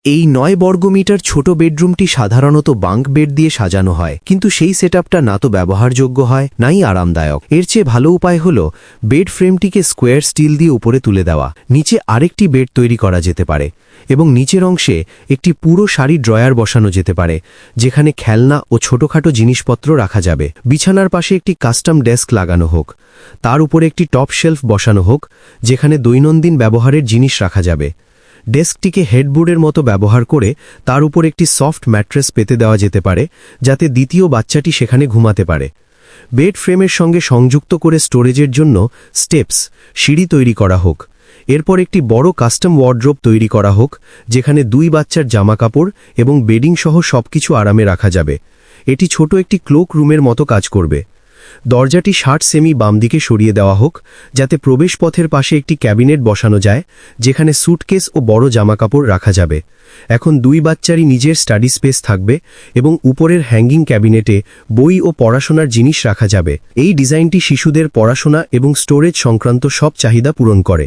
এই ৯ বর্গমিটার ছোট বেডরুমটি সাধারণত বাঙ্ক বেড দিয়ে সাজানো হয়, কিন্তু সেই সেটআপটা না তো ব্যবহারযোগ্য হয় নাই আরামদায়ক। এর চেয়ে ভালো উপায় হল বেড ফ্রেমটিকে স্কোয়ার স্টিল দিয়ে উপরে তুলে দেওয়া। নিচে আরেকটি বেড তৈরি করা যেতে পারে এবং নিচের অংশে একটি পুরো সারি ড্রয়ার বসানো যেতে পারে, যেখানে খেলনা ও ছোটখাটো জিনিসপত্র রাখা যাবে। বিছানার পাশে একটি কাস্টম ডেস্ক লাগানো হোক, তার উপরে একটি টপ শেলফ বসানো হোক, যেখানে দৈনন্দিন ব্যবহারের জিনিস রাখা যাবে। ডেস্কটিকে হেডবোর্ডের মতো ব্যবহার করে তার উপর একটি সফট ম্যাট্রেস পেতে দেওয়া যেতে পারে, যাতে দ্বিতীয় বাচ্চাটি সেখানে ঘুমাতে পারে। বেড ফ্রেমের সঙ্গে সংযুক্ত করে স্টোরেজের জন্য স্টেপস সিঁড়ি তৈরি করা হোক। এরপর একটি বড় কাস্টম ওয়ার্ড্রোব তৈরি করা হোক, যেখানে 2 বাচ্চার জামাকাপড় এবং বেডিং সহ সবকিছু আরামে রাখা যাবে। এটি ছোট একটি ক্লোক রুমের মতো কাজ করবে। দরজাটি 60 সেমি বাম দিকে সরিয়ে দেওয়া হোক, যাতে প্রবেশপথের পাশে একটি ক্যাবিনেট বসানো যায়, যেখানে স্যুটকেস ও বড় জামাকাপড় রাখা যাবে। এখন 2 বাচ্চারই নিজের স্টাডি স্পেস থাকবে এবং উপরের হ্যাঙ্গিং ক্যাবিনেটে বই ও পড়াশোনার জিনিস রাখা যাবে। এই ডিজাইনটি শিশুদের পড়াশোনা এবং স্টোরেজ সংক্রান্ত সব চাহিদা পূরণ করে।